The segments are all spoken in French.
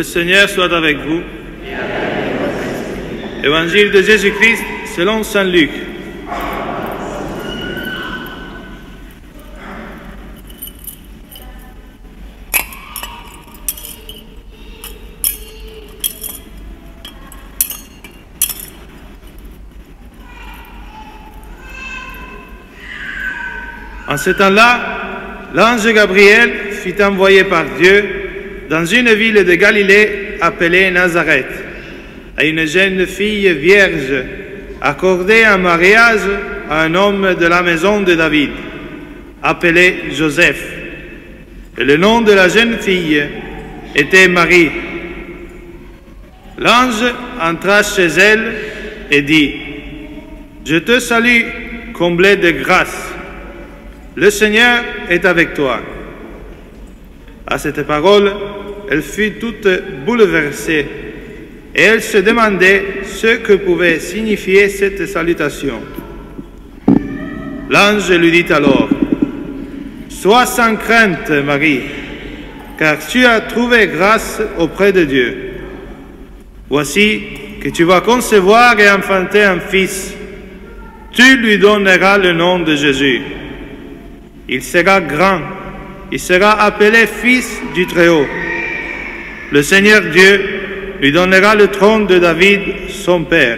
Seigneur soit avec vous. Évangile de Jésus-Christ selon saint Luc. En ce temps-là, l'ange Gabriel fut envoyé par Dieu dans une ville de Galilée appelée Nazareth, à une jeune fille vierge, accordée en mariage à un homme de la maison de David, appelé Joseph. Et le nom de la jeune fille était Marie. L'ange entra chez elle et dit: « Je te salue, comblée de grâce. Le Seigneur est avec toi. » À cette parole, elle fut toute bouleversée et elle se demandait ce que pouvait signifier cette salutation. L'ange lui dit alors: « Sois sans crainte, Marie, car tu as trouvé grâce auprès de Dieu. Voici que tu vas concevoir et enfanter un fils. Tu lui donneras le nom de Jésus. Il sera grand, il sera appelé Fils du Très-Haut. Le Seigneur Dieu lui donnera le trône de David, son père.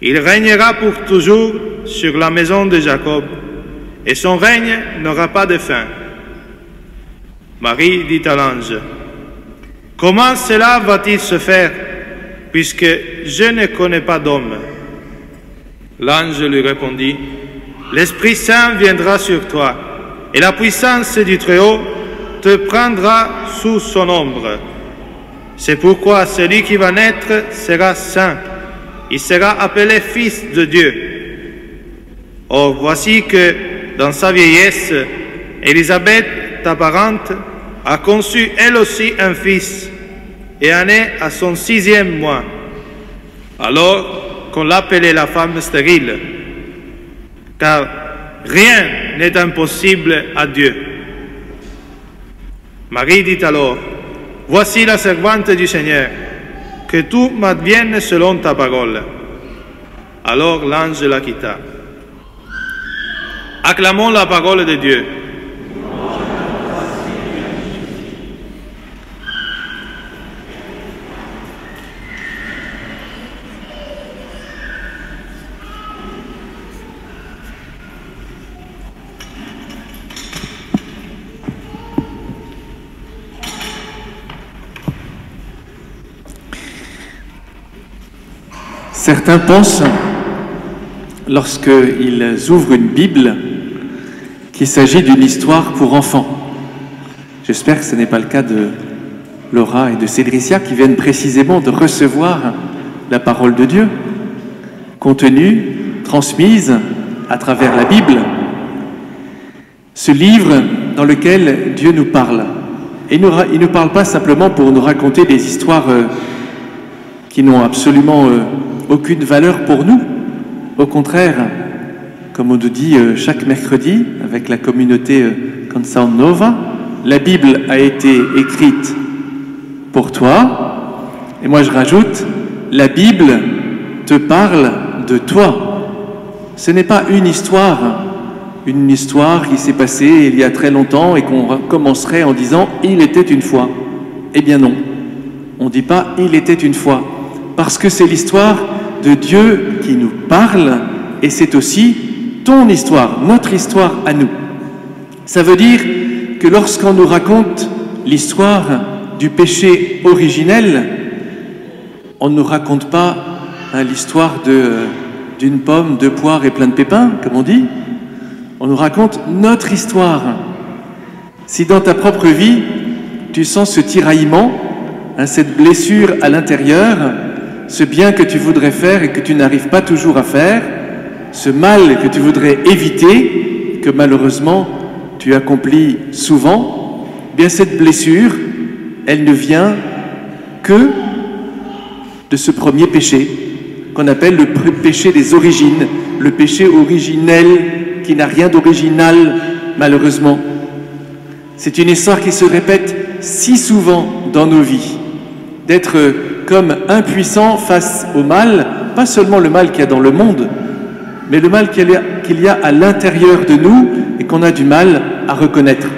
Il régnera pour toujours sur la maison de Jacob, et son règne n'aura pas de fin. » Marie dit à l'ange: « Comment cela va-t-il se faire, puisque je ne connais pas d'homme ?» L'ange lui répondit: « L'Esprit Saint viendra sur toi, et la puissance du Très-Haut te prendra sous son ombre. C'est pourquoi celui qui va naître sera saint, il sera appelé Fils de Dieu. Or, voici que, dans sa vieillesse, Élisabeth, ta parente, a conçu elle aussi un fils, et en est à son 6e mois, alors qu'on l'appelait la femme stérile, car rien n'est impossible à Dieu. » Marie dit alors: « Voici la servante du Seigneur, que tout m'advienne selon ta parole. » Alors l'ange la quitta. Acclamons la parole de Dieu. Certains pensent, lorsqu'ils ouvrent une Bible, qu'il s'agit d'une histoire pour enfants. J'espère que ce n'est pas le cas de Laura et de Cédricia, qui viennent précisément de recevoir la parole de Dieu, contenue, transmise à travers la Bible. Ce livre dans lequel Dieu nous parle. Et il ne nous parle pas simplement pour nous raconter des histoires qui n'ont absolument aucune valeur pour nous. Au contraire, comme on nous dit chaque mercredi avec la communauté Canção Nova, la Bible a été écrite pour toi. Et moi je rajoute, la Bible te parle de toi. Ce n'est pas une histoire qui s'est passée il y a très longtemps et qu'on commencerait en disant « il était une fois ». Eh bien non, on ne dit pas « il était une fois », parce que c'est l'histoire de Dieu qui nous parle, et c'est aussi ton histoire, notre histoire à nous. Ça veut dire que lorsqu'on nous raconte l'histoire du péché originel, on ne nous raconte pas l'histoire d'une pomme, de poires et plein de pépins, comme on dit. On nous raconte notre histoire. Si dans ta propre vie, tu sens ce tiraillement, cette blessure à l'intérieur, ce bien que tu voudrais faire et que tu n'arrives pas toujours à faire, ce mal que tu voudrais éviter, que malheureusement tu accomplis souvent, bien cette blessure, elle ne vient que de ce premier péché, qu'on appelle le péché des origines, le péché originel qui n'a rien d'original, malheureusement. C'est une histoire qui se répète si souvent dans nos vies. d'être comme impuissants face au mal, pas seulement le mal qu'il y a dans le monde, mais le mal qu'il y a à l'intérieur de nous et qu'on a du mal à reconnaître.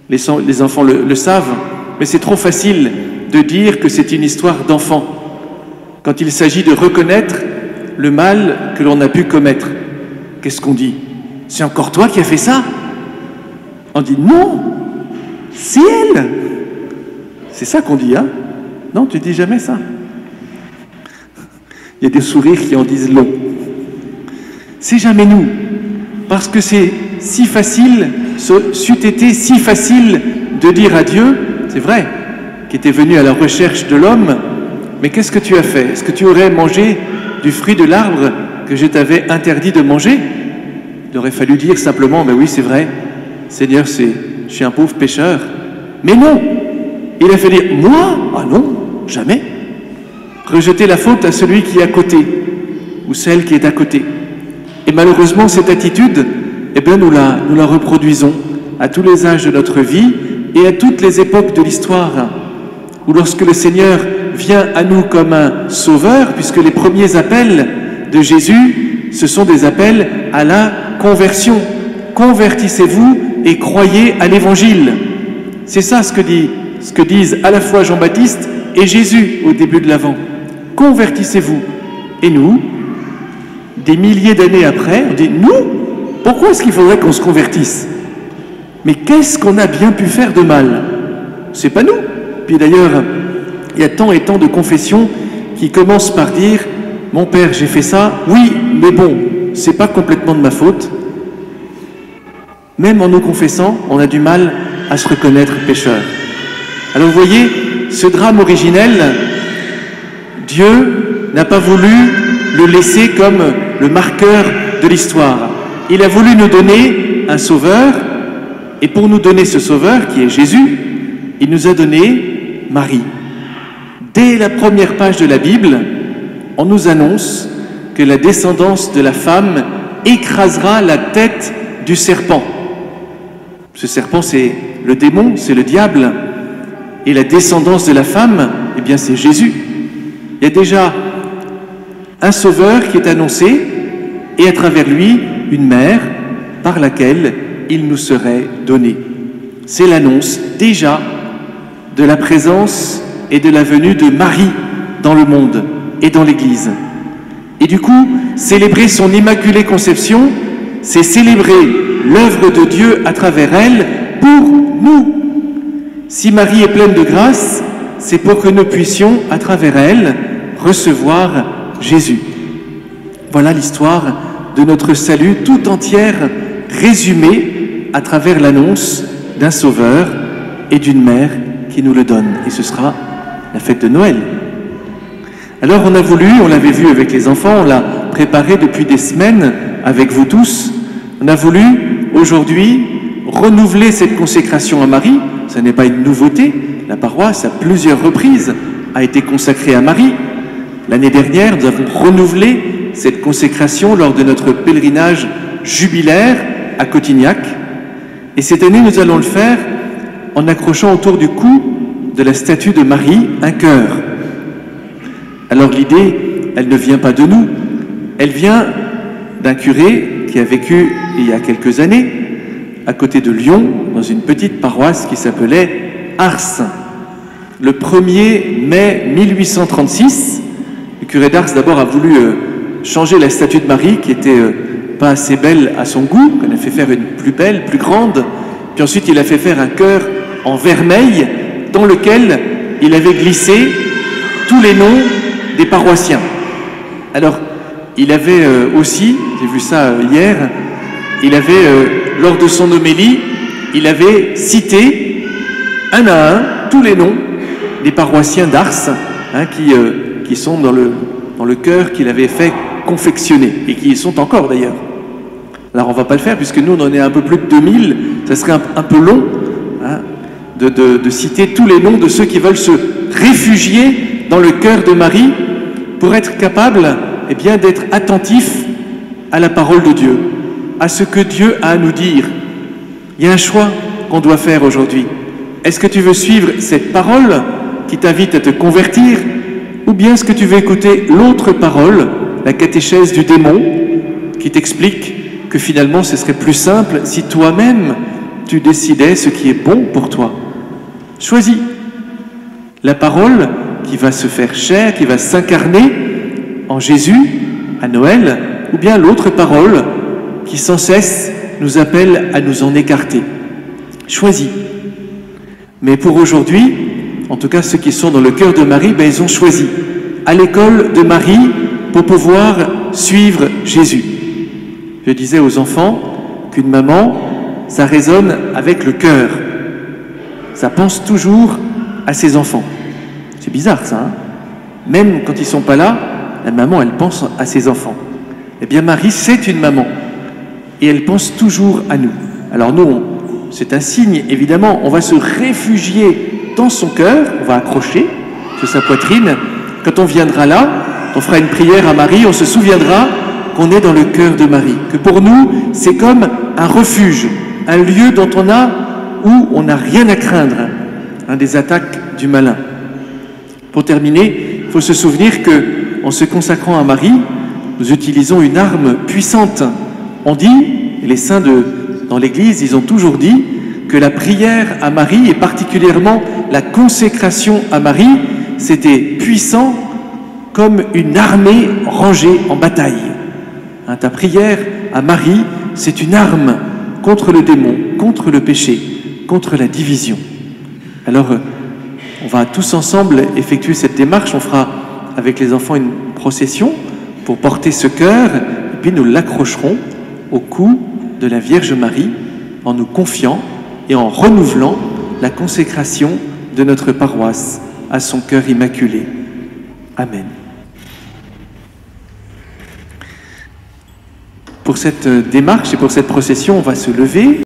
Les enfants le savent, mais c'est trop facile de dire que c'est une histoire d'enfant quand il s'agit de reconnaître le mal que l'on a pu commettre. Qu'est-ce qu'on dit? C'est encore toi qui as fait ça? On dit non, c'est elle. C'est ça qu'on dit, hein? Non, tu dis jamais ça. Il y a des sourires qui en disent long. C'est jamais nous, parce que c'est si facile, c'eût été si facile de dire à Dieu, c'est vrai, qui était venu à la recherche de l'homme, mais qu'est-ce que tu as fait? Est-ce que tu aurais mangé du fruit de l'arbre que je t'avais interdit de manger? Il aurait fallu dire simplement, ben oui, c'est vrai, Seigneur, je suis un pauvre pécheur. Mais non, il a fait dire, moi? Ah non, jamais. Rejeter la faute à celui qui est à côté, ou celle qui est à côté. Et malheureusement, cette attitude, eh bien, nous la reproduisons à tous les âges de notre vie et à toutes les époques de l'histoire, où lorsque le Seigneur vient à nous comme un sauveur, puisque les premiers appels de Jésus, ce sont des appels à la conversion. Convertissez-vous et croyez à l'Évangile. C'est ça ce que disent à la fois Jean-Baptiste et Jésus au début de l'Avent. Convertissez-vous. Et nous, des milliers d'années après, on dit, nous, pourquoi est-ce qu'il faudrait qu'on se convertisse? Mais qu'est-ce qu'on a bien pu faire de mal? C'est pas nous. Puis d'ailleurs, il y a tant et tant de confessions qui commencent par dire, mon père, j'ai fait ça, oui, mais bon, c'est pas complètement de ma faute. Même en nous confessant, on a du mal à se reconnaître pécheur. Alors vous voyez, ce drame originel, Dieu n'a pas voulu le laisser comme le marqueur de l'histoire. Il a voulu nous donner un sauveur, et pour nous donner ce sauveur, qui est Jésus, il nous a donné Marie. Dès la première page de la Bible, on nous annonce que la descendance de la femme écrasera la tête du serpent. Ce serpent, c'est le démon, c'est le diable. Et la descendance de la femme, eh bien, c'est Jésus. Il y a déjà un sauveur qui est annoncé, et à travers lui, une mère par laquelle il nous serait donné. C'est l'annonce déjà de la présence et de la venue de Marie dans le monde et dans l'Église. Et du coup, célébrer son Immaculée Conception, c'est célébrer l'œuvre de Dieu à travers elle pour nous. Si Marie est pleine de grâce, c'est pour que nous puissions, à travers elle, recevoir Jésus. Voilà l'histoire de notre salut tout entière, résumée à travers l'annonce d'un Sauveur et d'une mère qui nous le donne. Et ce sera la fête de Noël. Alors on a voulu, on l'avait vu avec les enfants, on l'a préparé depuis des semaines avec vous tous, on a voulu aujourd'hui renouveler cette consécration à Marie. Ce n'est pas une nouveauté, la paroisse à plusieurs reprises a été consacrée à Marie. L'année dernière, nous avons renouvelé cette consécration lors de notre pèlerinage jubilaire à Cotignac. Et cette année, nous allons le faire en accrochant autour du cou de la statue de Marie un cœur. Alors l'idée, elle ne vient pas de nous, elle vient d'un curé qui a vécu il y a quelques années à côté de Lyon, dans une petite paroisse qui s'appelait Ars. Le 1er mai 1836, le curé d'Ars d'abord a voulu changer la statue de Marie qui était pas assez belle à son goût, qu'on a fait faire une plus belle, plus grande, puis ensuite il a fait faire un cœur en vermeil dans lequel il avait glissé tous les noms des paroissiens. Alors, il avait aussi, j'ai vu ça hier, il avait, lors de son homélie, il avait cité un à un tous les noms des paroissiens d'Ars, hein, qui sont dans le cœur qu'il avait fait confectionner, et qui y sont encore d'ailleurs. Alors on ne va pas le faire, puisque nous on en est un peu plus de 2000, ça serait un peu long hein, de citer tous les noms de ceux qui veulent se réfugier dans le cœur de Marie, pour être capable eh bien, d'être attentif à la parole de Dieu, à ce que Dieu a à nous dire. Il y a un choix qu'on doit faire aujourd'hui. Est-ce que tu veux suivre cette parole qui t'invite à te convertir, ou bien est-ce que tu veux écouter l'autre parole, la catéchèse du démon, qui t'explique que finalement ce serait plus simple si toi-même tu décidais ce qui est bon pour toi. Choisis la parole qui va se faire chair, qui va s'incarner en Jésus à Noël, ou bien l'autre parole qui sans cesse nous appelle à nous en écarter. Choisis. Mais pour aujourd'hui, en tout cas ceux qui sont dans le cœur de Marie, ils ont choisi à l'école de Marie pour pouvoir suivre Jésus. Je disais aux enfants qu'une maman, ça résonne avec le cœur. Ça pense toujours à ses enfants. C'est bizarre ça, hein? Même quand ils ne sont pas là, la maman, elle pense à ses enfants. Eh bien Marie, c'est une maman. Et elle pense toujours à nous. Alors nous, c'est un signe, évidemment, on va se réfugier dans son cœur, on va accrocher sur sa poitrine. Quand on viendra là, on fera une prière à Marie, on se souviendra qu'on est dans le cœur de Marie. Que pour nous, c'est comme un refuge, un lieu où on n'a rien à craindre, des attaques du malin. Pour terminer, il faut se souvenir qu'en se consacrant à Marie, nous utilisons une arme puissante. On dit, et les saints dans l'Église, ils ont toujours dit que la prière à Marie, et particulièrement la consécration à Marie, c'était puissant comme une armée rangée en bataille. Ta prière à Marie, c'est une arme contre le démon, contre le péché, contre la division. Alors, on va tous ensemble effectuer cette démarche. On fera avec les enfants une procession pour porter ce cœur, et puis nous l'accrocherons au cou de la Vierge Marie en nous confiant et en renouvelant la consécration de notre paroisse à son cœur immaculé. Amen. Pour cette démarche et pour cette procession, on va se lever.